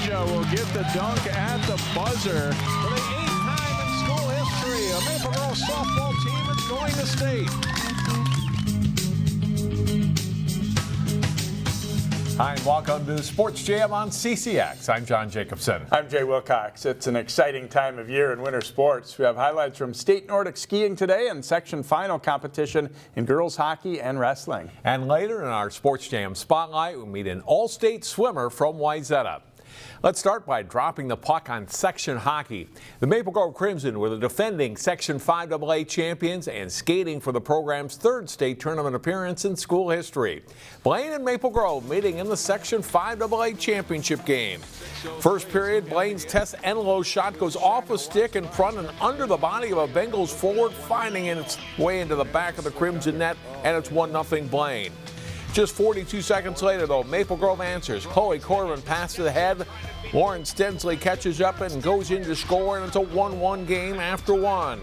Asia will get the dunk at the buzzer. For the 8th time in school history, a Maple Girls softball team is going to state. Hi, and welcome to Sports Jam on CCX. I'm John Jacobson. I'm Jay Wilcox. It's an exciting time of year in winter sports. We have highlights from state Nordic skiing today and section final competition in girls hockey and wrestling. And later in our Sports Jam spotlight, we'll meet an all-state swimmer from Wayzata. Let's start by dropping the puck on section hockey. The Maple Grove Crimson were the defending Section 5AA champions and skating for the program's third state tournament appearance in school history. Blaine and Maple Grove meeting in the Section 5AA championship game. First period, Blaine's Tess Enlow shot goes off a stick in front and under the body of a Bengals forward, finding its way into the back of the Crimson net, and it's 1-0 Blaine. Just 42 seconds later, though, Maple Grove answers. Chloe Corbin passes ahead. Lauren Stenslie catches up and goes in to score, and it's a 1-1 game after one.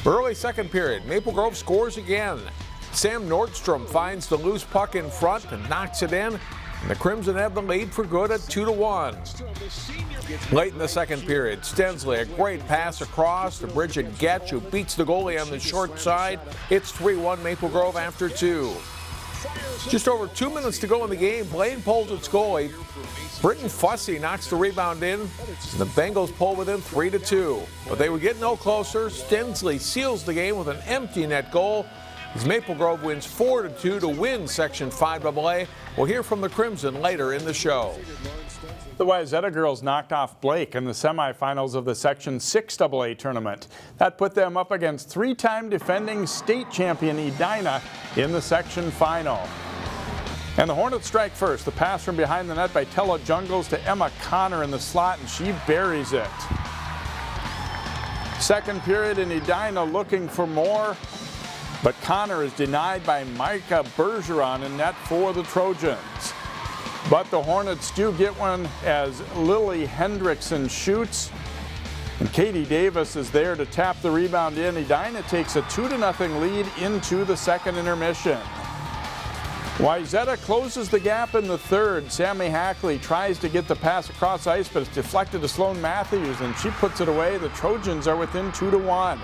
Early second period, Maple Grove scores again. Sam Nordstrom finds the loose puck in front and knocks it in, and the Crimson have the lead for good at 2-1. Late in the second period, Stenslie, a great pass across to Bridget Getch, who beats the goalie on the short side. It's 3-1 Maple Grove after two. Just over 2 minutes to go in the game, Blaine pulls its goalie. Britton Fussy knocks the rebound in, and the Bengals pull within 3-2. But they would get no closer. Stenslie seals the game with an empty net goal as Maple Grove wins 4-2 to win Section 5AA. We'll hear from the Crimson later in the show. The Wayzata girls knocked off Blake in the semifinals of the Section 6AA tournament. That put them up against three-time defending state champion Edina in the section final. And the Hornets strike first. The pass from behind the net by Tella Jungles to Emma Connor in the slot, and she buries it. Second period, and Edina looking for more, but Connor is denied by Micah Bergeron in net for the Trojans. But the Hornets do get one as Lily Hendrickson shoots, and Katie Davis is there to tap the rebound in. Edina takes a 2-0 lead into the second intermission. Wayzata closes the gap in the third. Sammy Hackley tries to get the pass across ice, but it's deflected to Sloan Matthews, and she puts it away. The Trojans are within 2-1.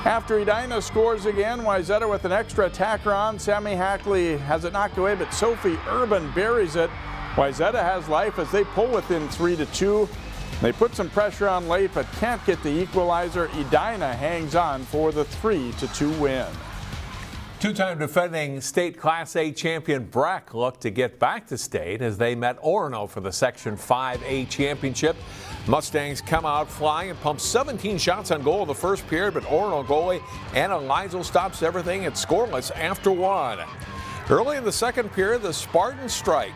After Edina scores again, Wayzata with an extra attacker on. Sammy Hackley has it knocked away, but Sophie Urban buries it. Wayzata has life as they pull within 3-2. They put some pressure on late, but can't get the equalizer. Edina hangs on for the 3-2 win. Two-time defending state Class A champion Breck looked to get back to state as they met Orono for the Section 5A championship. Mustangs come out flying and pump 17 shots on goal in the first period, but Orono goalie Anna Liesel stops everything at scoreless after one. Early in the second period, the Spartans strike.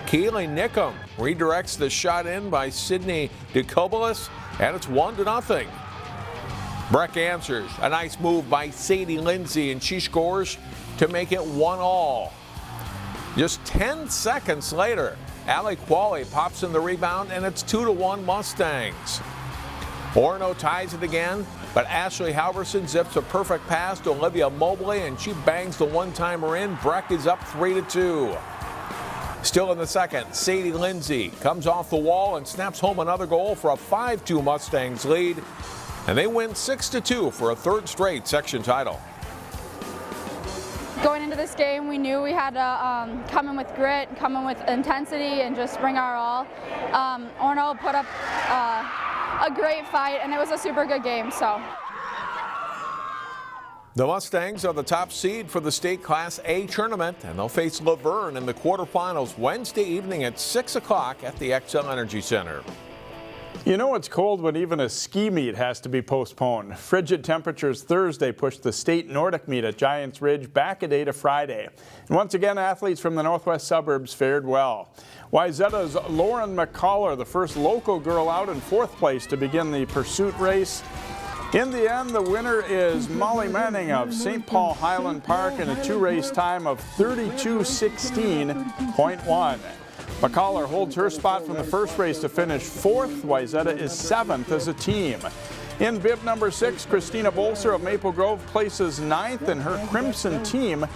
Keely Nickham redirects the shot in by Sydney DeCobolis, and it's 1-0. Breck answers. A nice move by Sadie Lindsay, and she scores to make it 1-1. Just 10 seconds later, Allie Qualley pops in the rebound, and it's 2-1 Mustangs. Orono ties it again, but Ashley Halverson zips a perfect pass to Olivia Mobley, and she bangs the one-timer in. Breck is up 3-2. Still in the second, Sadie Lindsay comes off the wall and snaps home another goal for a 5-2 Mustangs lead, and they win 6-2 for a third straight section title. Going into this game, we knew we had to come in with grit, come in with intensity, and just bring our all. Orono put up a great fight, and it was a super good game. So. The Mustangs are the top seed for the state Class A tournament, and they'll face Laverne in the quarterfinals Wednesday evening at 6 o'clock at the XL Energy Center. You know it's cold when even a ski meet has to be postponed. Frigid temperatures Thursday pushed the state Nordic meet at Giants Ridge back a day to Friday. And once again, athletes from the northwest suburbs fared well. Wayzata's Lauren McCollar, the first local girl out in fourth place to begin the pursuit race. In the end, the winner is Molly Manning of St. Paul Highland Park in a two-race time of 32:16.1. McCollar holds her spot from the first race to finish fourth. Wayzata is seventh as a team. In bib number 6, Christina Bolser of Maple Grove places ninth, and her Crimson team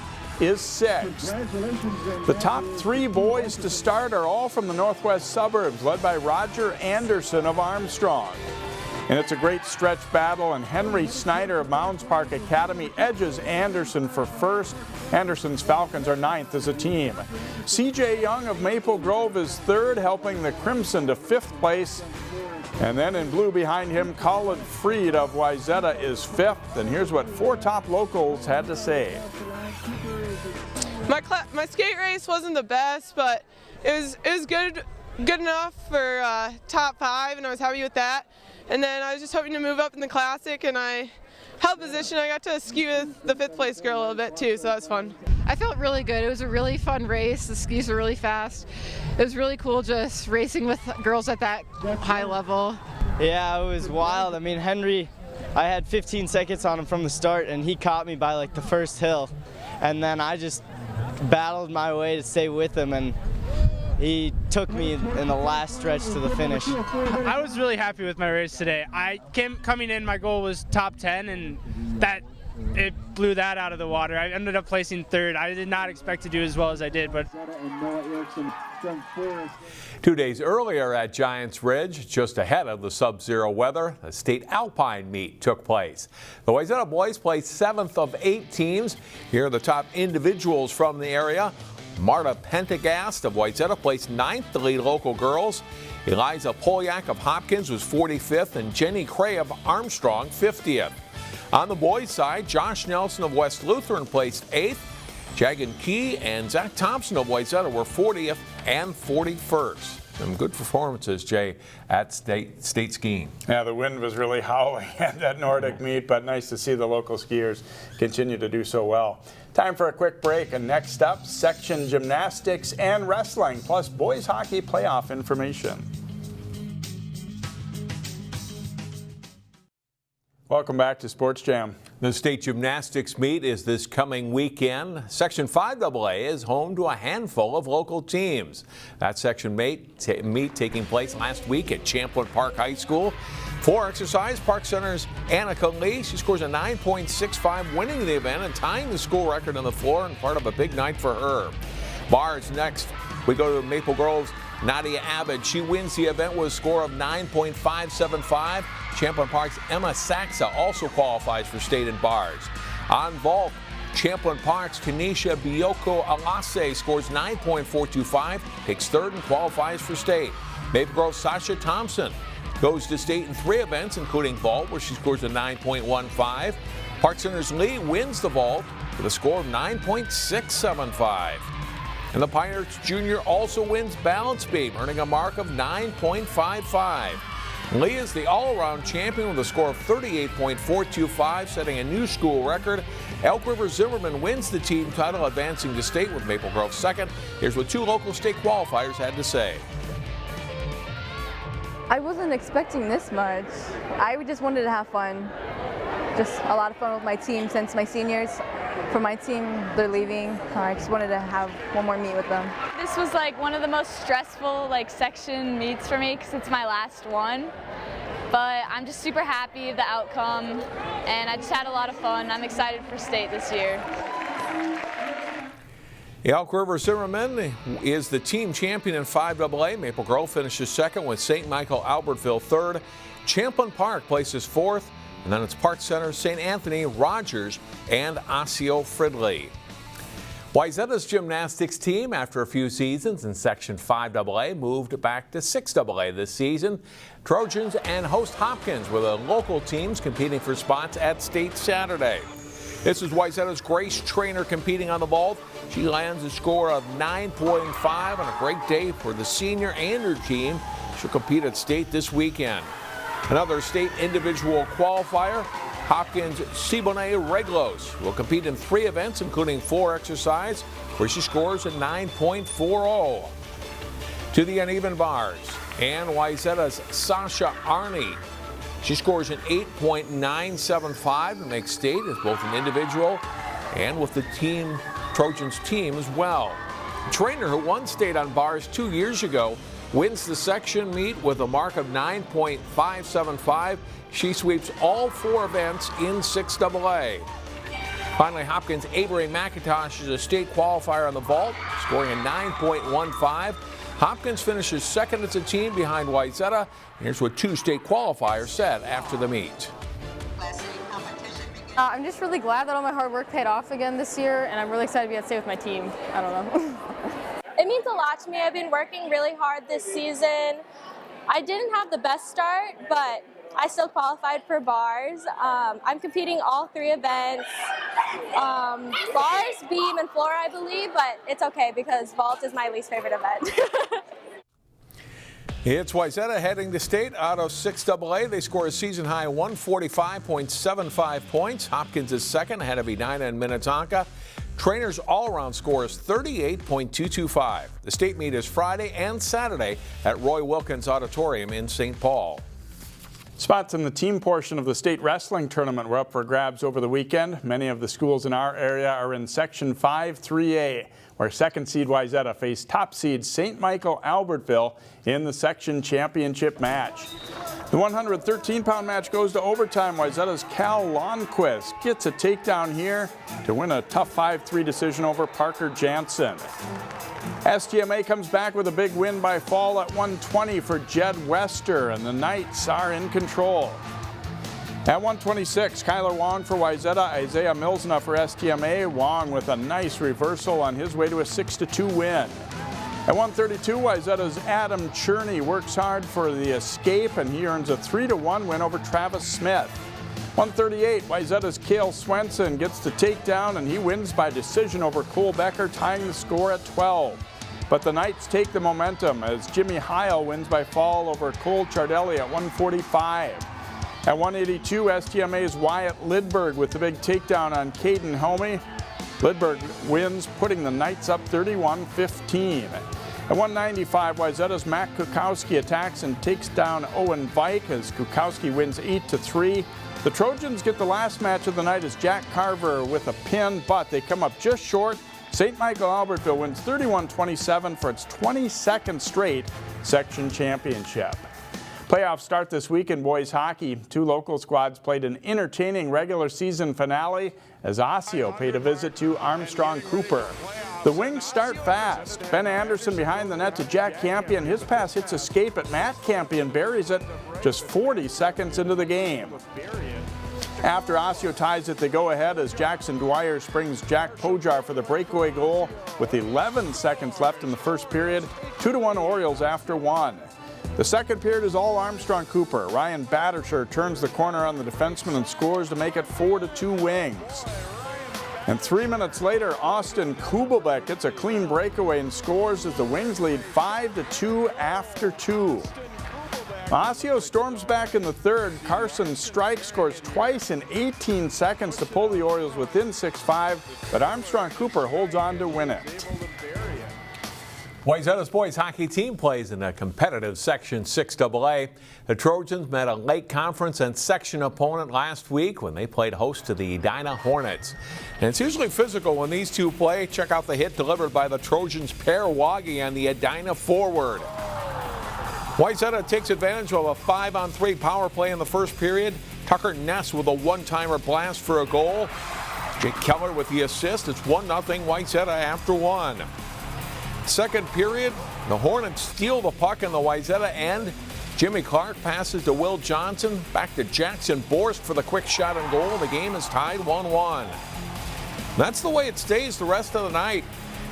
is 6th. The top 3 boys to start are all from the northwest suburbs, led by Roger Anderson of Armstrong. And it's a great stretch battle, and Henry Snyder of Mounds Park Academy edges Anderson for first. Anderson's Falcons are 9th as a team. CJ Young of Maple Grove is 3rd, helping the Crimson to 5th place. And then in blue behind him, Colin Freed of Wayzata is 5th. And here's what 4 top locals had to say. My skate race wasn't the best, but it was good enough for top 5, and I was happy with that. And then I was just hoping to move up in the classic, and I held position. I got to ski with the 5th place girl a little bit too, so that was fun. I felt really good. It was a really fun race. The skis were really fast. It was really cool just racing with girls at that high level. Yeah, it was wild. I mean, Henry, I had 15 seconds on him from the start, and he caught me by like the first hill. And then I just battled my way to stay with him, and he took me in the last stretch to the finish. I was really happy with my race today. Coming in, my goal was top 10, and it blew that out of the water. I ended up placing 3rd. I did not expect to do as well as I did, but 2 days earlier at Giants Ridge, just ahead of the sub-zero weather, the state alpine meet took place. The Wayzata boys placed 7th of 8 teams. Here are the top individuals from the area. Marta Pentagast of Wayzata placed 9th to lead local girls. Eliza Polyak of Hopkins was 45th, and Jenny Cray of Armstrong 50th. On the boys' side, Josh Nelson of West Lutheran placed 8th. Jagan Key and Zach Thompson of Wayzata were 40th and 41st. Some good performances, Jay, at state skiing. Yeah, the wind was really howling at that Nordic meet, but nice to see the local skiers continue to do so well. Time for a quick break, and next up, section gymnastics and wrestling, plus boys hockey playoff information. Welcome back to Sports Jam. The state gymnastics meet is this coming weekend. Section 5AA is home to a handful of local teams. That section meet taking place last week at Champlin Park High School. For exercise, Park Center's Annika Lee, she scores a 9.65, winning the event and tying the school record on the floor, and part of a big night for her. Bars next. We go to Maple Grove's Nadia Abed. She wins the event with a score of 9.575. Champlin Park's Emma Saxa also qualifies for state in bars. On vault, Champlin Park's Kanisha Bioko Alase scores 9.425, takes 3rd and qualifies for state. Maple Grove's Sasha Thompson goes to state in 3 events, including vault, where she scores a 9.15. Park Center's Lee wins the vault with a score of 9.675. And the Pirates Junior also wins balance beam, earning a mark of 9.55. Lee is the all-around champion with a score of 38.425, setting a new school record. Elk River Zimmerman wins the team title, advancing to state with Maple Grove 2nd. Here's what 2 local state qualifiers had to say. I wasn't expecting this much. I just wanted to have fun. Just a lot of fun with my team, since my seniors from my team, they're leaving. I just wanted to have one more meet with them. This was like one of the most stressful section meets for me because it's my last one. But I'm just super happy with the outcome, and I just had a lot of fun. I'm excited for state this year. Elk River Zimmerman is the team champion in 5AA. Maple Grove finishes 2nd with St. Michael Albertville 3rd. Champlin Park places 4th. And then it's Park Center, St. Anthony, Rogers, and Osseo Fridley. Wayzata's gymnastics team, after a few seasons in Section 5AA, moved back to 6AA this season. Trojans and host Hopkins were the local teams competing for spots at state Saturday. This is Wayzata's Grace Trainer competing on the vault. She lands a score of 9.5 on a great day for the senior and her team. She'll compete at state this weekend. Another state individual qualifier, Hopkins Siboney Reglos, will compete in 3 events, including 4 exercise, where she scores a 9.40. To the uneven bars, and Wayzata's Sasha Arney. She scores an 8.975 and makes state as both an individual and with the team Trojans team as well. The trainer who won state on bars 2 years ago wins the section meet with a mark of 9.575. She sweeps all 4 events in 6AA. Finally, Hopkins' Avery McIntosh is a state qualifier on the vault, scoring a 9.15. Hopkins finishes second as a team behind Wayzata. Here's what two state qualifiers said after the meet. I'm just really glad that all my hard work paid off again this year, and I'm really excited to be able to stay with my team. I don't know. It means a lot to me. I've been working really hard this season. I didn't have the best start, but I still qualified for bars. I'm competing all three events. Bars, beam, and floor, I believe, but it's okay because vault is my least favorite event. It's Wayzata heading to state out of 6AA. They score a season-high 145.75 points. Hopkins is second, ahead of Edina and Minnetonka. Trainers' all-around score is 38.225. The state meet is Friday and Saturday at Roy Wilkins Auditorium in St. Paul. Spots in the team portion of the state wrestling tournament were up for grabs over the weekend. Many of the schools in our area are in Section 5 3A, where second seed Wayzata faced top seed St. Michael Albertville in the section championship match. The 113-pound match goes to overtime. Wayzata's Cal Lonnquist gets a takedown here to win a tough 5-3 decision over Parker Jansen. STMA comes back with a big win by fall at 120 for Jed Wester, and the Knights are in control. At 126, Kyler Wong for Wayzata, Isaiah Milsna for STMA. Wong with a nice reversal on his way to a 6-2 win. At 132, Wayzata's Adam Cherney works hard for the escape, and he earns a 3-1 win over Travis Smith. 138, Wayzata's Cale Swenson gets the takedown, and he wins by decision over Cole Becker, tying the score at 12. But the Knights take the momentum as Jimmy Heil wins by fall over Cole Chardelli at 145. At 182, STMA's Wyatt Lidberg with the big takedown on Caden Homey. Lidberg wins, putting the Knights up 31-15. At 195, Wayzata's Matt Kukowski attacks and takes down Owen Vike as Kukowski wins 8-3. The Trojans get the last match of the night as Jack Carver with a pin, but they come up just short. St. Michael Albertville wins 31-27 for its 22nd straight section championship. Playoffs start this week in boys hockey. Two local squads played an entertaining regular season finale as Osseo paid a visit to Armstrong Cooper. The Wings start fast. Ben Anderson behind the net to Jack Campion. His pass hits escape at Matt Campion, buries it just 40 seconds into the game. After Osseo ties it, they go ahead as Jackson Dwyer springs Jack Pojar for the breakaway goal with 11 seconds left in the first period. 2-1 Orioles after one. The second period is all Armstrong Cooper. Ryan Battersher turns the corner on the defenseman and scores to make it 4-2 Wings. And 3 minutes later, Austin Kubelbeck gets a clean breakaway and scores as the Wings lead 5-2 after 2. Osseo storms back in the third. Carson Strike scores twice in 18 seconds to pull the Orioles within 6-5, but Armstrong Cooper holds on to win it. Wayzata's boys hockey team plays in a competitive Section 6AA. The Trojans met a late conference and section opponent last week when they played host to the Edina Hornets. And it's usually physical when these two play. Check out the hit delivered by the Trojans' Per Wagi on the Edina forward. Wayzata takes advantage of a 5-on-3 power play in the first period. Tucker Ness with a one-timer blast for a goal. Jake Keller with the assist. It's 1-0 Wayzata after one. Second period, the Hornets steal the puck in the Wayzata end. Jimmy Clark passes to Will Johnson. Back to Jackson Borst for the quick shot and goal. The game is tied 1-1. That's the way it stays the rest of the night.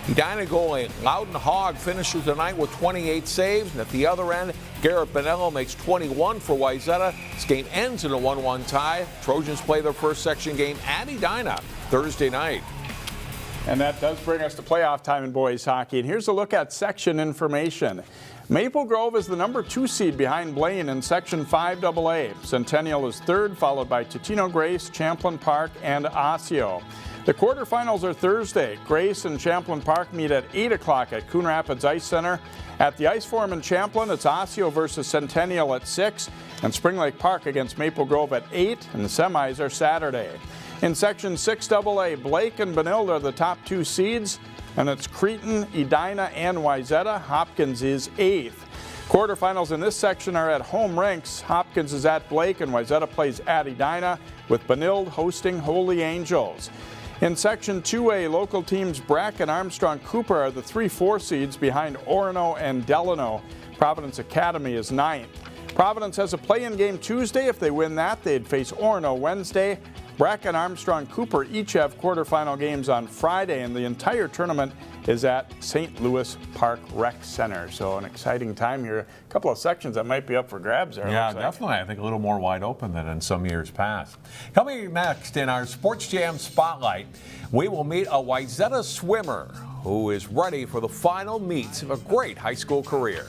Edina goalie Loudon Hogg finishes the night with 28 saves. And at the other end, Garrett Bonello makes 21 for Wayzata. This game ends in a 1-1 tie. Trojans play their first section game at Edina Thursday night. And that does bring us to playoff time in boys hockey. And here's a look at section information. Maple Grove is the number 2 seed behind Blaine in Section 5AA. Centennial is third, followed by Totino Grace, Champlain Park, and Osseo. The quarterfinals are Thursday. Grace and Champlain Park meet at 8 o'clock at Coon Rapids Ice Center. At the Ice Forum in Champlain, it's Osseo versus Centennial at 6, and Spring Lake Park against Maple Grove at 8, and the semis are Saturday. In Section 6AA, Blake and Benilde are the top 2 seeds, and it's Cretin, Edina, and Wayzata. Hopkins is 8th. Quarterfinals in this section are at home rinks. Hopkins is at Blake, and Wayzata plays at Edina, with Benilde hosting Holy Angels. In Section 2A, local teams Brack and Armstrong Cooper are the 3-4 seeds behind Orono and Delano. Providence Academy is 9th. Providence has a play-in game Tuesday. If they win that, they'd face Orono Wednesday. Brack and Armstrong Cooper each have quarterfinal games on Friday, and the entire tournament is at St. Louis Park Rec Center. So an exciting time here. A couple of sections that might be up for grabs there. Yeah, definitely. I think a little more wide open than in some years past. Coming next in our Sports Jam Spotlight, we will meet a Wayzata swimmer who is ready for the final meets of a great high school career.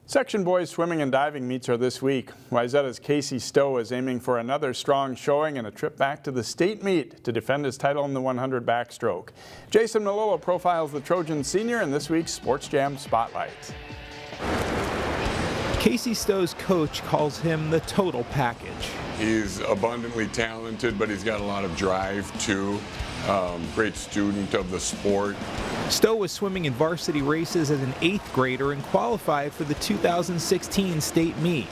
Section boys swimming and diving meets are this week. Wayzata's Casey Stowe is aiming for another strong showing and a trip back to the state meet to defend his title in the 100 backstroke. Jason Melillo profiles the Trojan senior in this week's Sports Jam Spotlight. Casey Stowe's coach calls him the total package. He's abundantly talented, but he's got a lot of drive too. Great student of the sport. Stowe was swimming in varsity races as an 8th grader and qualified for the 2016 state meet.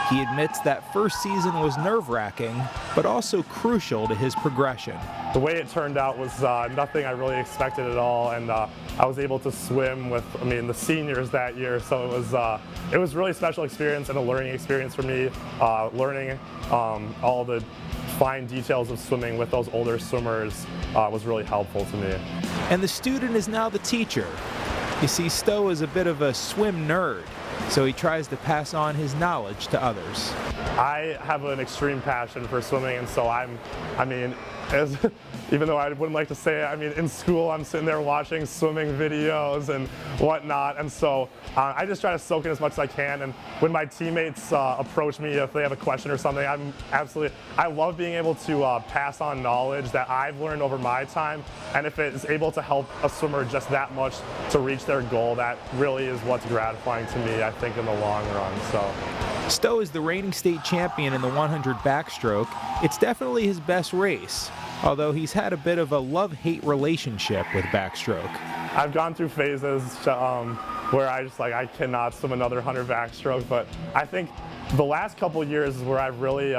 He admits that first season was nerve-wracking, but also crucial to his progression. The way it turned out was nothing I really expected at all, and I was able to swim with, the seniors that year, so it was really a special experience and a learning experience for me, learning all the fine details of swimming with those older swimmers was really helpful to me. And the student is now the teacher. You see, Stowe is a bit of a swim nerd, so he tries to pass on his knowledge to others. I have an extreme passion for swimming, and so even though I wouldn't like to say it, in school I'm sitting there watching swimming videos and whatnot, and so I just try to soak in as much as I can, and when my teammates approach me if they have a question or something, I love being able to pass on knowledge that I've learned over my time, and if it is able to help a swimmer just that much to reach their goal, that really is what's gratifying to me, I think, in the long run. So. Stowe is the reigning state champion in the 100 backstroke. It's definitely his best race, although he's had a bit of a love-hate relationship with backstroke. I've gone through phases where I cannot swim another 100 backstroke, but I think the last couple of years is where I've really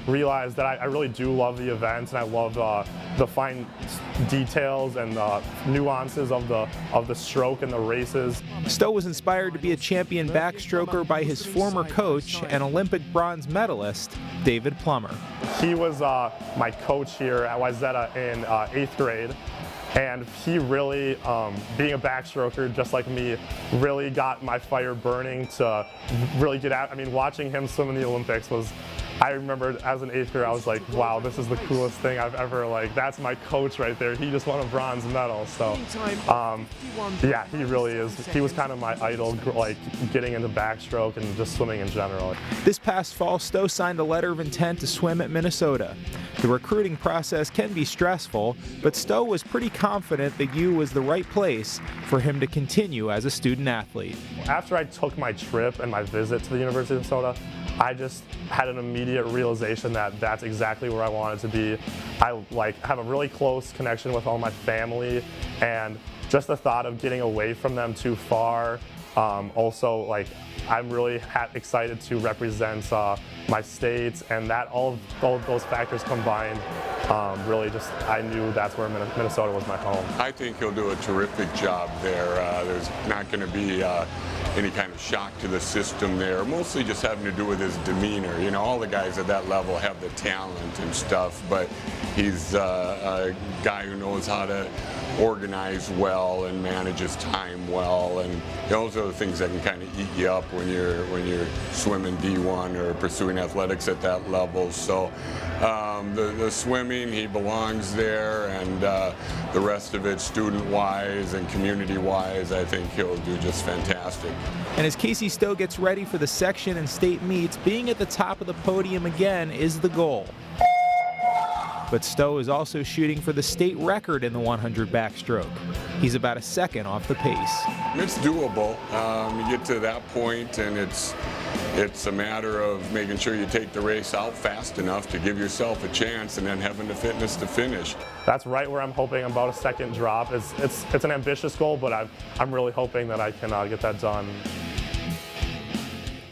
realized that I really do love the events, and I love the fine details and nuances of the stroke and the races. Stowe was inspired to be a champion backstroker by his former coach and Olympic bronze medalist, David Plummer. He was my coach here at Wayzata in 8th grade. And he really, being a backstroker just like me, really got my fire burning to really get out. Watching him swim in the Olympics was, I remember as an 8th grader, I was like, wow, this is the coolest thing I've ever, that's my coach right there. He just won a bronze medal. So, yeah, he really is. He was kind of my idol, getting into backstroke and just swimming in general. This past fall, Stowe signed a letter of intent to swim at Minnesota. The recruiting process can be stressful, but Stowe was pretty confident that U was the right place for him to continue as a student athlete. After I took my trip and my visit to the University of Minnesota, I just had an immediate realization that that's exactly where I wanted to be. I have a really close connection with all my family, and just the thought of getting away from them too far. Also, I'm really excited to represent my state, and that all of those factors combined, really just, I knew that's where Minnesota was my home. I think he'll do a terrific job there. There's not going to be any kind of shock to the system there, mostly just having to do with his demeanor. You know, all the guys at that level have the talent and stuff, but he's a guy who knows how to organize well and manage his time well, and those are the things that can kind of eat you up when you're swimming D1 or pursuing athletics at that level. So the swimming, he belongs there, and the rest of it, student-wise and community-wise, I think he'll do just fantastic. And as Casey Stowe gets ready for the section and state meets, being at the top of the podium again is the goal. But Stowe is also shooting for the state record in the 100 backstroke. He's about a second off the pace. It's doable. You get to that point, and it's a matter of making sure you take the race out fast enough to give yourself a chance, and then having the fitness to finish. That's right where I'm hoping about a second drop. It's an ambitious goal, but I'm really hoping that I can get that done.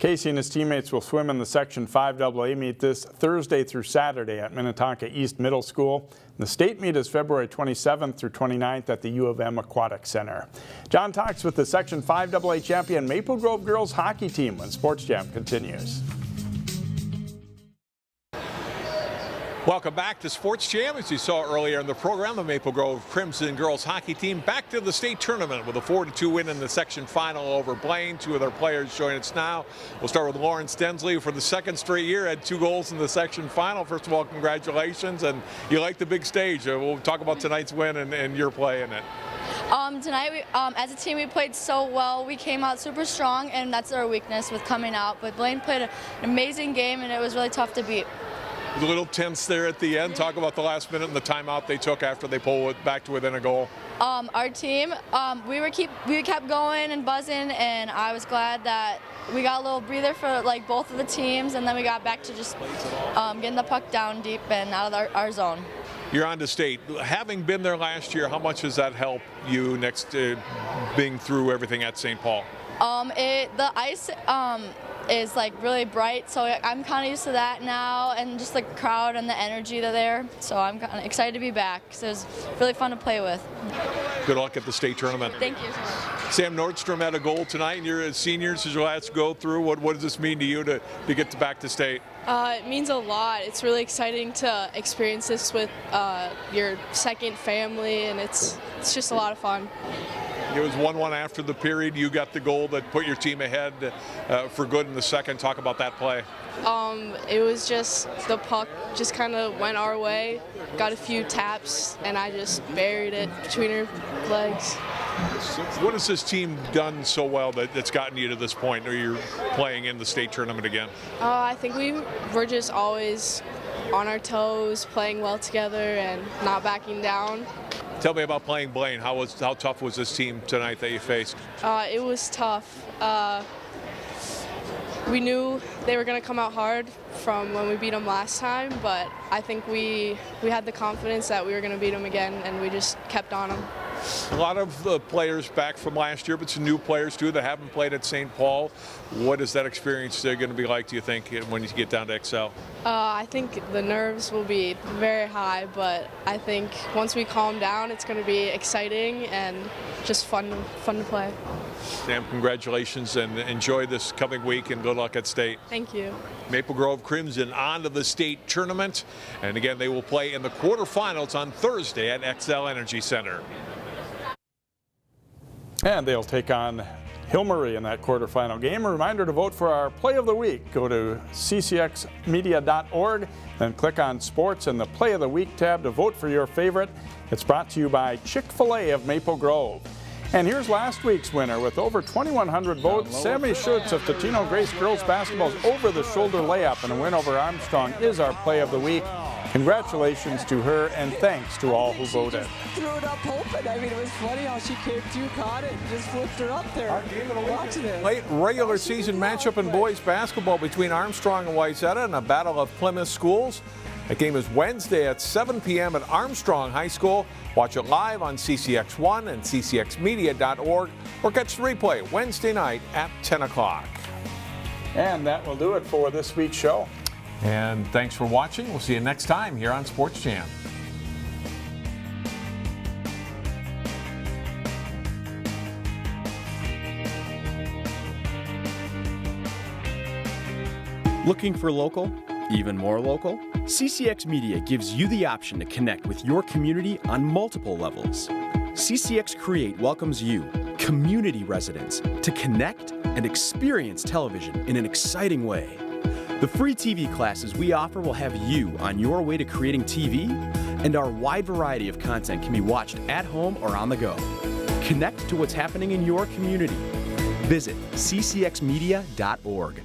Casey and his teammates will swim in the Section 5 AA meet this Thursday through Saturday at Minnetonka East Middle School. The state meet is February 27th through 29th at the U of M Aquatic Center. John talks with the Section 5 AA champion Maple Grove girls hockey team when Sports Jam continues. Welcome back to Sports Jam. As you saw earlier in the program, the Maple Grove Crimson girls hockey team back to the state tournament with a 4-2 win in the section final over Blaine. Two of their players join us now. We'll start with Lauren Stenslie, who for the second straight year had 2 goals in the section final. First of all, congratulations, and you like the big stage. We'll talk about tonight's win and your play in it. Tonight, as a team, we played so well. We came out super strong, and that's our weakness with coming out. But Blaine played an amazing game, and it was really tough to beat. A little tense there at the end. Talk about the last minute and the timeout they took after they pulled it back to within a goal. Our team, we kept going and buzzing, and I was glad that we got a little breather for like both of the teams, and then we got back to just getting the puck down deep and out of our zone. You're on to state. Having been there last year, how much does that help you next being through everything at St. Paul? The ice is like really bright, so I'm kind of used to that now, and just the crowd and the energy there. So I'm kind of excited to be back. So it was really fun to play with. Good luck at the state tournament. Thank you so much. Sam Nordstrom had a goal tonight, and you're a senior. This is your last go through. What does this mean to you to get back to state? It means a lot. It's really exciting to experience this with your second family, and it's just a lot of fun. It was 1-1 after the period. You got the goal that put your team ahead for good in the second. Talk about that play. It was just the puck just kind of went our way, got a few taps, and I just buried it between her legs. What has this team done so well that's gotten you to this point, or you're playing in the state tournament again? I think we're just always on our toes, playing well together, and not backing down. Tell me about playing Blaine. How tough was this team tonight that you faced? It was tough. We knew they were going to come out hard from when we beat them last time, but I think we had the confidence that we were going to beat them again, and we just kept on them. A lot of the players back from last year, but some new players too that haven't played at St. Paul. What is that experience going to be like, do you think, when you get down to Excel? I think the nerves will be very high, but I think once we calm down, it's going to be exciting and just fun to play. Sam, congratulations and enjoy this coming week, and good luck at state. Thank you. Maple Grove Crimson on to the state tournament, and again they will play in the quarterfinals on Thursday at XL Energy Center. And they'll take on Hillmurray in that quarterfinal game. A reminder to vote for our Play of the Week. Go to ccxmedia.org, then click on Sports and the Play of the Week tab to vote for your favorite. It's brought to you by Chick-fil-A of Maple Grove. And here's last week's winner with over 2,100 votes. Sammy Schutz of Totino Grace Girls Basketball's over-the-shoulder layup and a win over Armstrong is our Play of the Week. Congratulations to her, and thanks to all who voted. She just threw it up open. I mean, it was funny how she came to, caught it, and just flipped her up there. Watching it. Late regular season matchup in boys basketball between Armstrong and Wayzata in a battle of Plymouth schools. That game is Wednesday at 7 p.m. at Armstrong High School. Watch it live on CCX1 and ccxmedia.org, or catch the replay Wednesday night at 10 o'clock. And that will do it for this week's show. And thanks for watching. We'll see you next time here on Sports Jam. Looking for local? Even more local? CCX Media gives you the option to connect with your community on multiple levels. CCX Create welcomes you, community residents, to connect and experience television in an exciting way. The free TV classes we offer will have you on your way to creating TV, and our wide variety of content can be watched at home or on the go. Connect to what's happening in your community. Visit ccxmedia.org.